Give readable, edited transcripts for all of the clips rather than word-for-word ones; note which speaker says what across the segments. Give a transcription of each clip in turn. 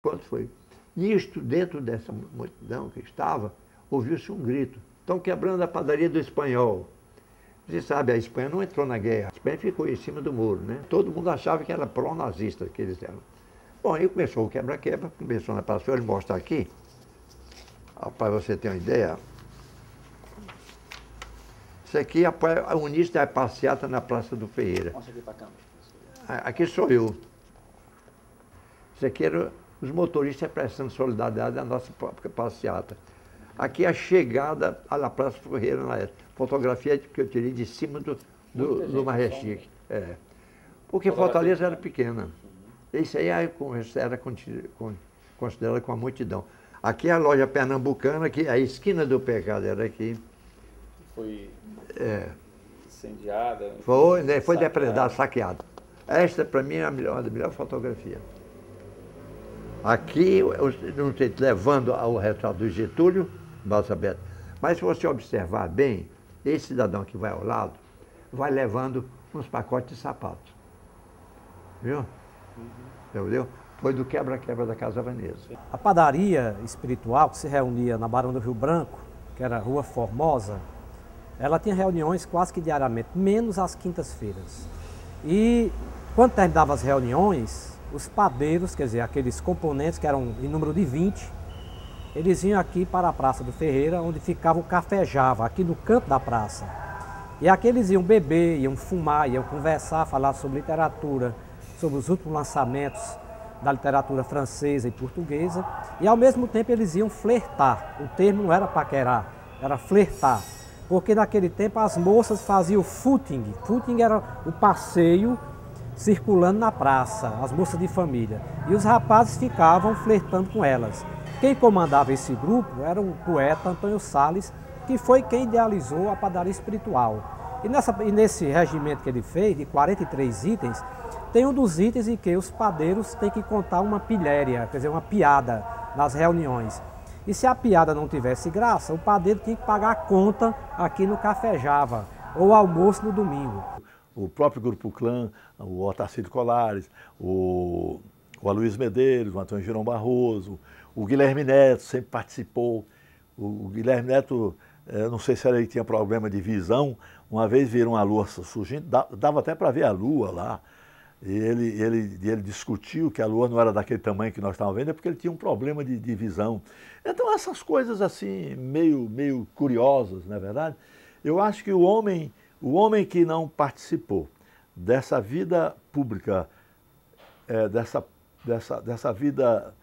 Speaker 1: Quanto foi? Nisto, dentro dessa multidão que estava, ouviu-se um grito. Estão quebrando a padaria do Espanhol. Você sabe, a Espanha não entrou na guerra. A Espanha ficou em cima do muro, né? Todo mundo achava que era pró-nazista que eles eram. Bom, aí começou o quebra-quebra, começou na praça. Deixa eu mostrar aqui, para você ter uma ideia. Isso aqui é o início da passeata na Praça do Ferreira.
Speaker 2: Mostra aqui para a câmera.
Speaker 1: Aqui sou eu. Isso aqui era os motoristas prestando solidariedade à nossa própria passeata. Aqui a chegada à Praça do Ferreira na época. Fotografia que eu tirei de cima do Marrechique. É. Porque Fortaleza era pequena. Isso aí era considerado com a multidão. Aqui é a loja pernambucana, que a esquina do pecado era aqui.
Speaker 2: Foi incendiada?
Speaker 1: Foi, né, foi depredada, saqueada. Esta, para mim, é a melhor fotografia. Aqui, não sei, levando ao retrato do Getúlio, Balsa Beto. Mas se você observar bem, esse cidadão que vai ao lado, vai levando uns pacotes de sapatos. Viu? Entendeu? Foi do quebra-quebra da Casa Veneza.
Speaker 3: A padaria espiritual, que se reunia na Barão do Rio Branco, que era a Rua Formosa, ela tinha reuniões quase que diariamente, menos às quintas-feiras. E quando terminavam as reuniões, os padeiros, quer dizer, aqueles componentes que eram em número de 20, eles vinham aqui para a Praça do Ferreira, onde ficava o Café Java, aqui no canto da praça. E aqui eles iam beber, iam fumar, iam conversar, falar sobre literatura, sobre os últimos lançamentos da literatura francesa e portuguesa, e ao mesmo tempo eles iam flertar. O termo não era paquerar, era flertar, porque naquele tempo as moças faziam footing. Footing era o passeio circulando na praça, as moças de família, e os rapazes ficavam flertando com elas. Quem comandava esse grupo era o poeta Antônio Salles, que foi quem idealizou a padaria espiritual. E nesse regimento que ele fez, de 43 itens, tem um dos itens em que os padeiros têm que contar uma pilhéria, quer dizer, uma piada nas reuniões. E se a piada não tivesse graça, o padeiro tinha que pagar a conta aqui no Café Java, ou almoço no domingo.
Speaker 4: O próprio Grupo Clã, o Otacílio Colares, o Aloysio Medeiros, o Antônio Girão Barroso, o Guilherme Neto sempre participou. O Guilherme Neto, não sei se ele tinha problema de visão, uma vez viram a lua surgindo, dava até para ver a lua lá. E ele discutiu que a lua não era daquele tamanho que nós estávamos vendo, é porque ele tinha um problema de visão. Então essas coisas assim, meio curiosas, não é verdade? Eu acho que o homem que não participou dessa vida pública, dessa vida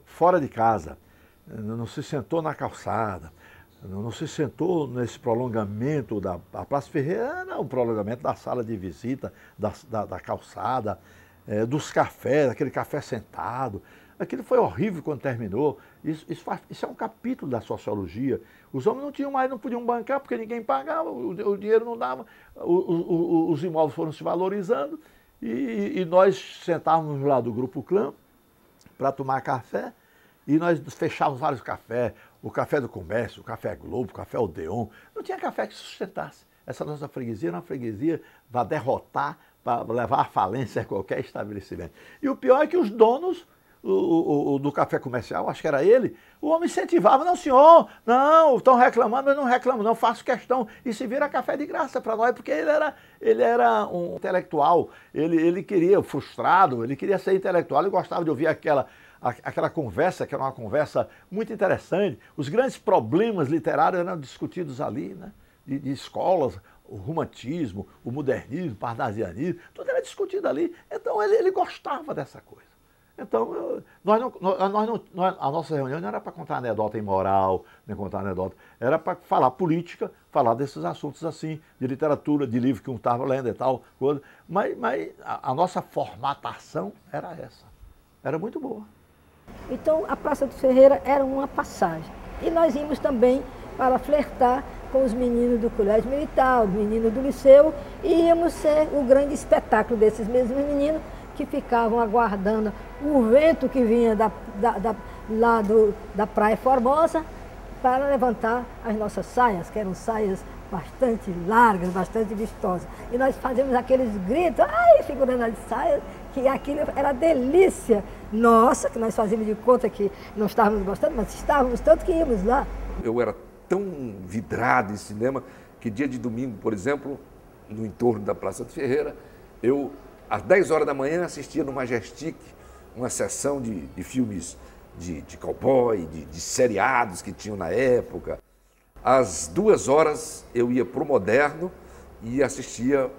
Speaker 4: fora de casa, não se sentou na calçada, não se sentou nesse prolongamento da Praça Ferreira, não, o prolongamento da sala de visita, da calçada, dos cafés, aquele café sentado. Aquilo foi horrível quando terminou. Isso é um capítulo da sociologia. Os homens não podiam bancar porque ninguém pagava, o dinheiro não dava, os imóveis foram se valorizando e nós sentávamos lá do Grupo Clã para tomar café e nós fechávamos vários cafés, o Café do Comércio, o Café Globo, o Café Odeon. Não tinha café que sustentasse. Essa nossa freguesia era uma freguesia para derrotar, para levar à falência qualquer estabelecimento. E o pior é que os donos do café comercial, acho que era ele, o homem incentivava: não senhor, não, estão reclamando, mas não reclamo não, faço questão, e se vira café de graça para nós, porque ele era um intelectual, ele queria, frustrado, ele queria ser intelectual, ele gostava de ouvir aquela conversa, que era uma conversa muito interessante. Os grandes problemas literários eram discutidos ali, né? De escolas, o romantismo, o modernismo, o parnasianismo, tudo era discutido ali, então ele gostava dessa coisa. Então, a nossa reunião não era para contar anedota imoral, nem contar anedota, era para falar política, falar desses assuntos assim, de literatura, de livro que um estava lendo e tal, coisa. Mas a nossa formatação era essa, era muito boa.
Speaker 5: Então, a Praça do Ferreira era uma passagem. E nós íamos também para flertar com os meninos do colégio militar, os meninos do liceu, e íamos ser o grande espetáculo desses mesmos meninos, que ficavam aguardando o vento que vinha lá da Praia Formosa para levantar as nossas saias, que eram saias bastante largas, bastante vistosas. E nós fazíamos aqueles gritos, ai, segurando as saias, que aquilo era delícia nossa, que nós fazíamos de conta que não estávamos gostando, mas estávamos, tanto que íamos lá.
Speaker 6: Eu era tão vidrado em cinema que dia de domingo, por exemplo, no entorno da Praça de Ferreira, eu, às 10 horas da manhã, assistia no Majestic uma sessão de filmes de cowboy, de seriados que tinham na época. Às 2 horas eu ia para o Moderno e assistia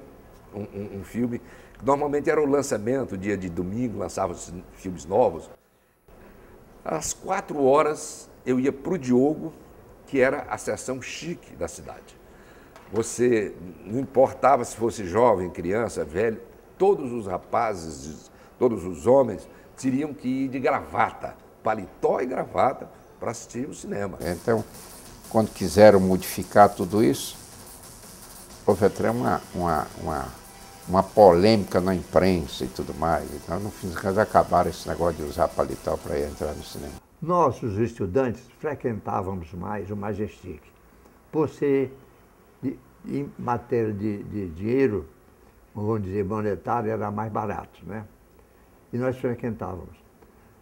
Speaker 6: um filme, que normalmente era o lançamento, dia de domingo, lançavam filmes novos. Às 4 horas eu ia para o Diogo, que era a seção chique da cidade. Você, não importava se fosse jovem, criança, velho, todos os rapazes, todos os homens, teriam que ir de gravata, paletó e gravata, para assistir o cinema.
Speaker 7: Então, quando quiseram modificar tudo isso, houve até uma polêmica na imprensa e tudo mais. Então, no fim dos contos, acabaram esse negócio de usar paletó para entrar no cinema.
Speaker 1: Nós, os estudantes, frequentávamos mais o Majestic. Por ser, em matéria de dinheiro, vamos dizer, monetário, era mais barato, né? E nós frequentávamos.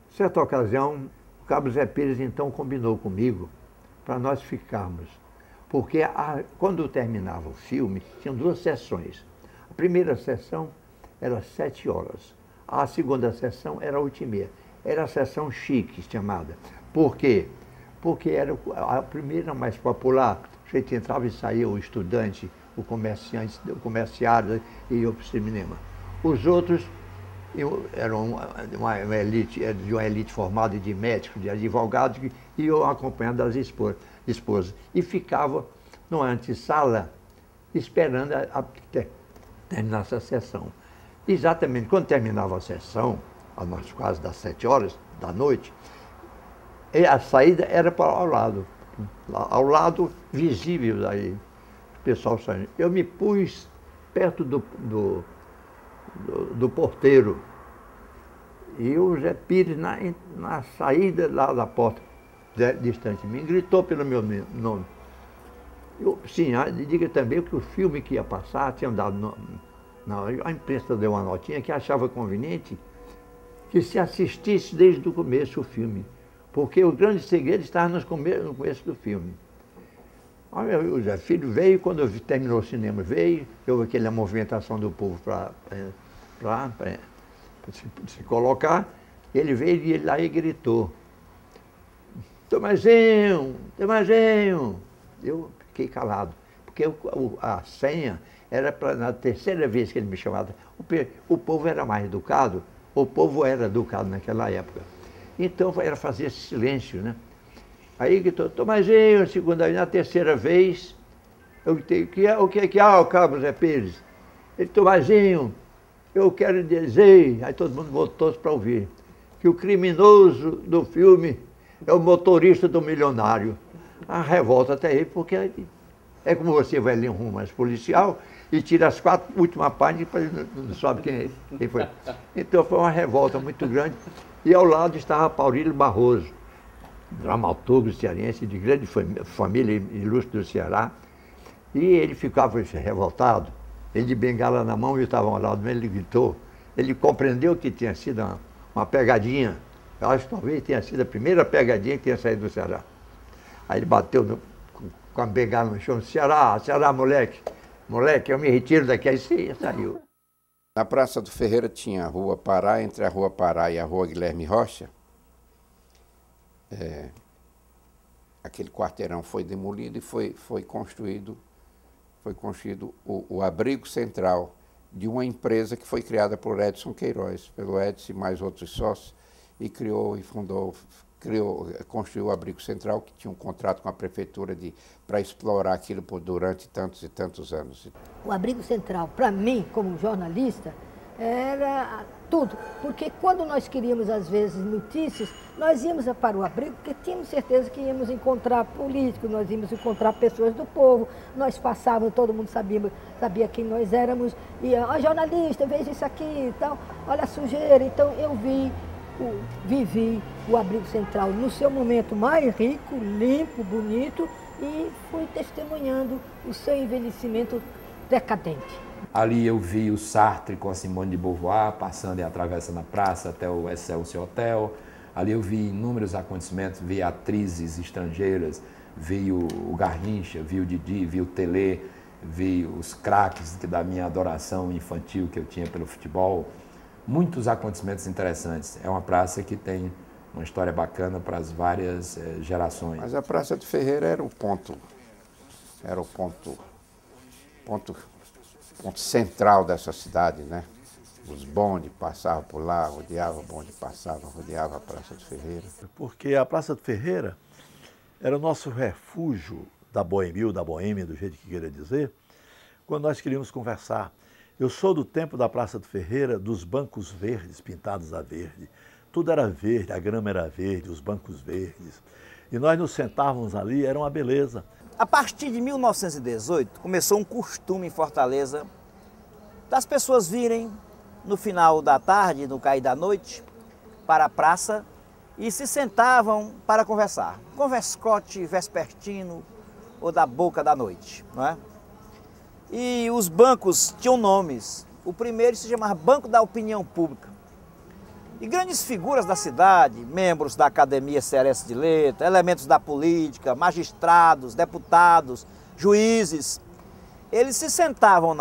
Speaker 1: Certa ocasião, o Cabo Zé Pires, então, combinou comigo para nós ficarmos. Porque quando terminava o filme, tinham 2 sessões. A primeira sessão era 7 horas. A segunda sessão era 8h30. Era a sessão chique, chamada. Por quê? Porque era a primeira mais popular. A gente entrava e saía o estudante, o comerciante, o comerciário e ia para o cinema. Os outros eram uma elite formada de médicos, de advogados, que iam acompanhando as esposas. E ficava numa antessala esperando terminar essa sessão. Exatamente quando terminava a sessão, quase das 7 horas da noite, a saída era ao lado visível daí, o pessoal saindo. Eu me pus perto do porteiro e o Zé Pires, na saída lá da porta, distante de mim, gritou pelo meu nome. Sim, diga também que o filme que ia passar tinha dado, a imprensa deu uma notinha que achava conveniente que se assistisse desde o começo o filme, porque o grande segredo estava no começo do filme. O Zé Filho veio, quando terminou o cinema, houve aquela movimentação do povo para se colocar, ele veio e lá e gritou: Tomazinho, Tomazinho! Eu fiquei calado, porque a senha era para, na terceira vez que ele me chamava, o povo era mais educado, o povo era educado naquela época. Então era fazer esse silêncio, né? Aí gritou: Tomazinho, segunda vez, na terceira vez, eu tenho o que é o Cabo Zé Pires? Ele: Tomazinho, eu quero dizer, aí todo mundo voltou para ouvir, que o criminoso do filme é o motorista do milionário. A revolta até aí, porque é como você vai ler um romance policial e tira as 4 últimas páginas e não sabe quem foi. Então foi uma revolta muito grande. E ao lado estava Paulino Barroso, dramaturgo cearense de grande família ilustre do Ceará. E ele ficava revoltado, ele de bengala na mão, e eu estava ao lado dele, ele gritou. Ele compreendeu que tinha sido uma pegadinha. Eu acho que talvez tenha sido a primeira pegadinha que tinha saído do Ceará. Aí ele bateu com a bengala no chão: Ceará, Ceará, moleque, eu me retiro daqui. Aí saiu.
Speaker 7: Na Praça do Ferreira tinha a Rua Pará, entre a Rua Pará e a Rua Guilherme Rocha. Aquele quarteirão foi demolido e foi construído o abrigo central de uma empresa que foi criada por Edson Queiroz, pelo Edson e mais outros sócios, e construiu o abrigo central, que tinha um contrato com a prefeitura para explorar aquilo durante tantos e tantos anos.
Speaker 5: O abrigo central, para mim, como jornalista, era tudo, porque quando nós queríamos, às vezes, notícias, nós íamos para o abrigo, porque tínhamos certeza que íamos encontrar políticos, nós íamos encontrar pessoas do povo, nós passávamos, todo mundo sabia quem nós éramos, e jornalista, veja isso aqui e tal, olha a sujeira. Então eu vivi o abrigo central no seu momento mais rico, limpo, bonito, e fui testemunhando o seu envelhecimento decadente.
Speaker 8: Ali eu vi o Sartre com a Simone de Beauvoir passando e atravessando a praça até o Excelsior Hotel. Ali eu vi inúmeros acontecimentos, vi atrizes estrangeiras, vi o Garrincha, vi o Didi, vi o Telê, vi os craques da minha adoração infantil que eu tinha pelo futebol. Muitos acontecimentos interessantes. É uma praça que tem uma história bacana para as várias gerações.
Speaker 7: Mas a Praça do Ferreira era o ponto central dessa cidade, né? Os bondes passavam por lá, rodeava o bonde, passava, rodeava a Praça do Ferreira.
Speaker 4: Porque a Praça do Ferreira era o nosso refúgio da boêmia, do jeito que queria dizer, quando nós queríamos conversar. Eu sou do tempo da Praça do Ferreira, dos bancos verdes, pintados a verde. Tudo era verde, a grama era verde, os bancos verdes. E nós nos sentávamos ali, era uma beleza.
Speaker 9: A partir de 1918, começou um costume em Fortaleza das pessoas virem no final da tarde, no cair da noite, para a praça e se sentavam para conversar. Converscote vespertino ou da boca da noite, não é? E os bancos tinham nomes. O primeiro se chamava Banco da Opinião Pública. E grandes figuras da cidade, membros da Academia Cearense de Letras, elementos da política, magistrados, deputados, juízes, eles se sentavam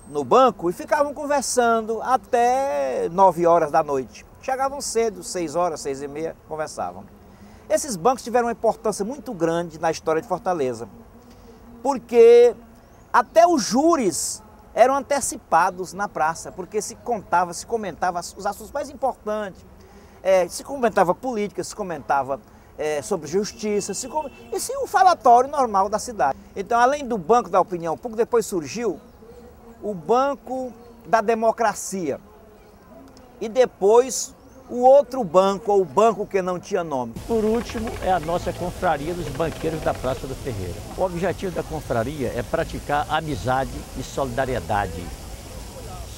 Speaker 9: no banco e ficavam conversando até 9 horas da noite. Chegavam cedo, 6 horas, 6h30, conversavam. Esses bancos tiveram uma importância muito grande na história de Fortaleza, porque até os júris eram antecipados na praça, porque se comentava os assuntos mais importantes, se comentava política, se comentava sobre justiça, e um falatório normal da cidade. Então, além do Banco da Opinião Pública, depois surgiu o Banco da Democracia e depois o outro banco, ou o banco que não tinha nome.
Speaker 10: Por último, é a nossa confraria dos banqueiros da Praça do Ferreira. O objetivo da confraria é praticar amizade e solidariedade,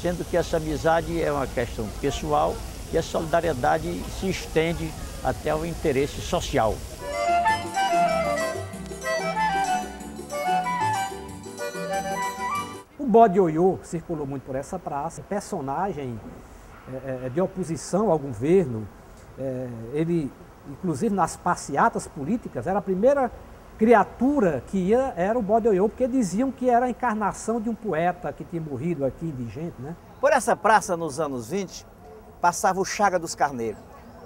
Speaker 10: sendo que essa amizade é uma questão pessoal e a solidariedade se estende até o interesse social.
Speaker 3: O bode ioiô circulou muito por essa praça, personagem de oposição ao governo. Ele, inclusive nas passeatas políticas, era a primeira criatura que ia, era o bode ioiô, porque diziam que era a encarnação de um poeta que tinha morrido aqui, indigente, né?
Speaker 9: Por essa praça, nos anos 20, passava o Chaga dos Carneiros.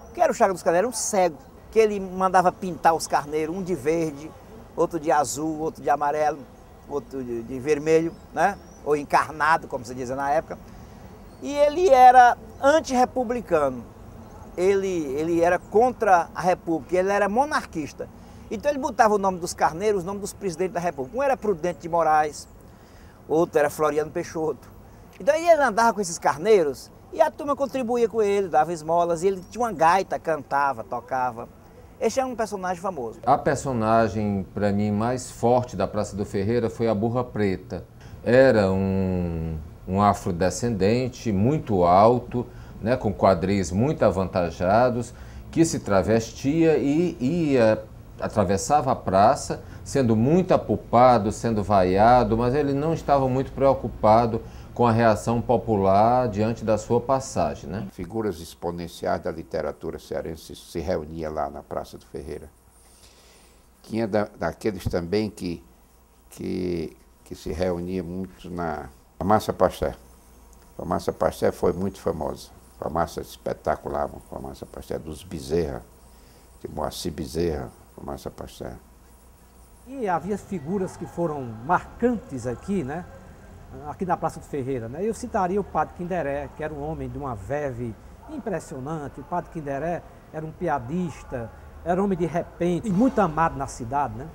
Speaker 9: O que era o Chaga dos Carneiros? Era um cego, que ele mandava pintar os carneiros, um de verde, outro de azul, outro de amarelo, outro de vermelho, né? Ou encarnado, como se dizia na época. E ele era antirrepublicano, ele era contra a República, ele era monarquista. Então ele botava o nome dos carneiros, o nome dos presidentes da República. Um era Prudente de Moraes, outro era Floriano Peixoto. Então ele andava com esses carneiros e a turma contribuía com ele, dava esmolas, e ele tinha uma gaita, cantava, tocava. Esse é um personagem famoso.
Speaker 11: A personagem, para mim, mais forte da Praça do Ferreira foi a Burra Preta. Era um afrodescendente muito alto, né, com quadris muito avantajados, que se travestia e atravessava a praça, sendo muito apupado, sendo vaiado, mas ele não estava muito preocupado com a reação popular diante da sua passagem, né?
Speaker 7: Figuras exponenciais da literatura cearense se reuniam lá na Praça do Ferreira. Tinha daqueles também que se reunia muito na Farmácia Pasteur. A Farmácia Pasteur foi muito famosa. Farmácia espetacular, a Farmácia Pasteur dos Bezerra, de Moacir Bezerra, Farmácia Pasteur.
Speaker 3: E havia figuras que foram marcantes aqui, né? Aqui na Praça do Ferreira, né? Eu citaria o Padre Quinderé, que era um homem de uma verve impressionante. O Padre Quinderé era um piadista, era um homem de repente, muito amado na cidade, né?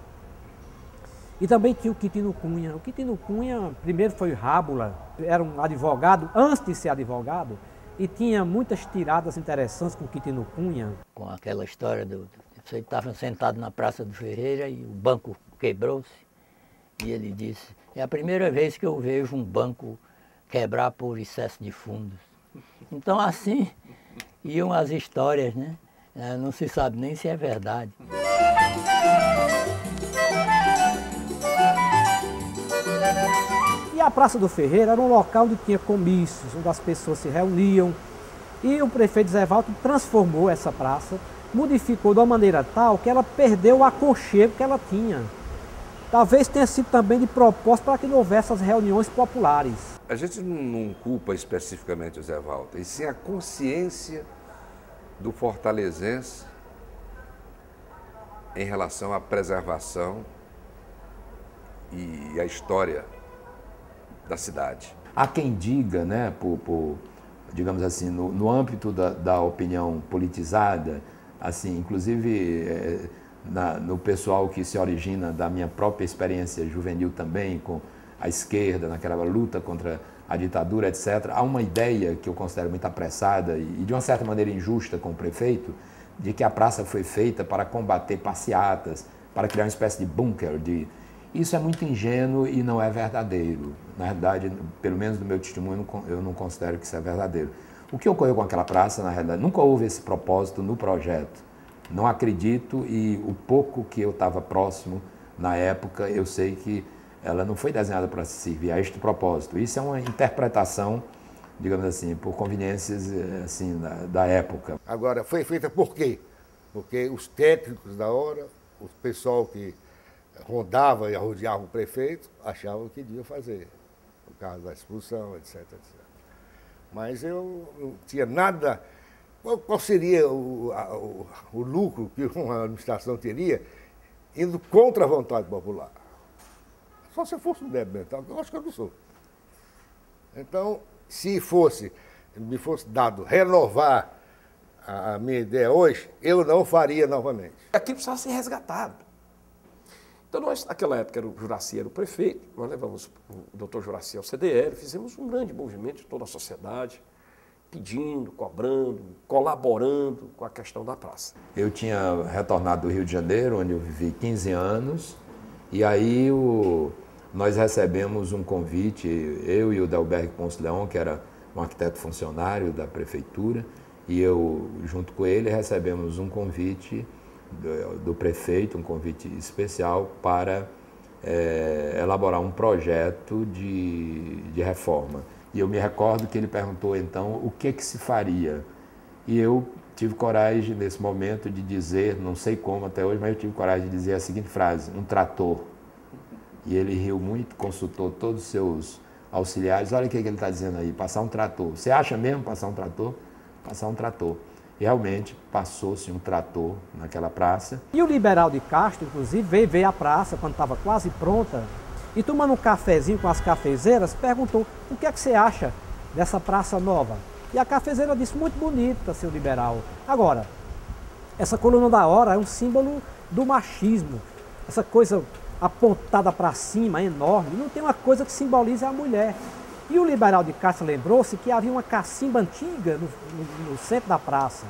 Speaker 3: E também tinha o Quitino Cunha. O Quitino Cunha, primeiro foi Rábula, era um advogado, antes de ser advogado, e tinha muitas tiradas interessantes com o Quitino Cunha.
Speaker 10: Com aquela história você estava sentado na Praça do Ferreira e o banco quebrou-se. E ele disse, é a primeira vez que eu vejo um banco quebrar por excesso de fundos. Então assim iam as histórias, né? Não se sabe nem se é verdade.
Speaker 3: E a Praça do Ferreira era um local onde tinha comícios, onde as pessoas se reuniam. E o prefeito Zé Walter transformou essa praça, modificou de uma maneira tal que ela perdeu o aconchego que ela tinha. Talvez tenha sido também de propósito para que não houvesse as reuniões populares.
Speaker 6: A gente não culpa especificamente o Zé Walter, e sim a consciência do fortalezense em relação à preservação e à história da cidade.
Speaker 8: Há quem diga, né, digamos assim, no âmbito da opinião politizada, assim, inclusive no pessoal que se origina da minha própria experiência juvenil também, com a esquerda, naquela luta contra a ditadura, etc., há uma ideia que eu considero muito apressada e de uma certa maneira injusta com o prefeito, de que a praça foi feita para combater passeatas, para criar uma espécie de bunker. Isso é muito ingênuo e não é verdadeiro. Na verdade, pelo menos do meu testemunho, eu não considero que isso é verdadeiro. O que ocorreu com aquela praça, na realidade, nunca houve esse propósito no projeto. Não acredito, e o pouco que eu estava próximo na época, eu sei que ela não foi desenhada para servir a este propósito. Isso é uma interpretação, digamos assim, por conveniências assim, da época.
Speaker 12: Agora, foi feita por quê? Porque os técnicos da hora, o pessoal que rondava e rodeava o prefeito, achavam que devia fazer, por causa da expulsão, etc, etc. Mas eu não tinha nada. Qual seria o lucro que uma administração teria indo contra a vontade popular? Só se eu fosse um débil mental, eu acho que eu não sou. Então, se me fosse dado renovar a minha ideia hoje, eu não faria novamente.
Speaker 13: Aquilo precisava ser resgatado. Então nós, naquela época, o Juracy era o prefeito, nós levamos o doutor Juracy ao CDL, fizemos um grande movimento de toda a sociedade, pedindo, cobrando, colaborando com a questão da praça.
Speaker 8: Eu tinha retornado do Rio de Janeiro, onde eu vivi 15 anos, e aí nós recebemos um convite, eu e o Delberg Ponce Leão, que era um arquiteto funcionário da prefeitura, e eu, junto com ele, recebemos um convite do prefeito, um convite especial para elaborar um projeto de reforma. E eu me recordo que ele perguntou, então, o que se faria. E eu tive coragem, nesse momento, de dizer, não sei como até hoje, mas eu tive coragem de dizer a seguinte frase: um trator. E ele riu muito, consultou todos os seus auxiliares. Olha o que ele está dizendo aí, passar um trator. Você acha mesmo passar um trator? Passar um trator. E realmente passou-se um trator naquela praça.
Speaker 3: E o Liberal de Castro, inclusive, veio ver a praça quando estava quase pronta e, tomando um cafezinho com as cafezeiras, perguntou: o que é que você acha dessa praça nova? E a cafezeira disse: muito bonita, seu Liberal. Agora, essa coluna da hora é um símbolo do machismo, essa coisa apontada para cima, enorme, não tem uma coisa que simbolize a mulher. E o Liberal de Castro lembrou-se que havia uma cacimba antiga no centro da praça.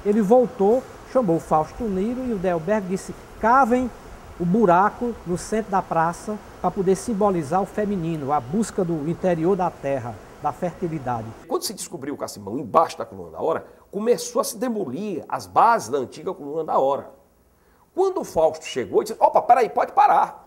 Speaker 3: Ele voltou, chamou o Fausto Niro e o Delberg disse: cavem o buraco no centro da praça para poder simbolizar o feminino, a busca do interior da terra, da fertilidade.
Speaker 13: Quando se descobriu o cacimbão embaixo da coluna da hora, começou a se demolir as bases da antiga coluna da hora. Quando o Fausto chegou, ele disse: opa, peraí, pode parar.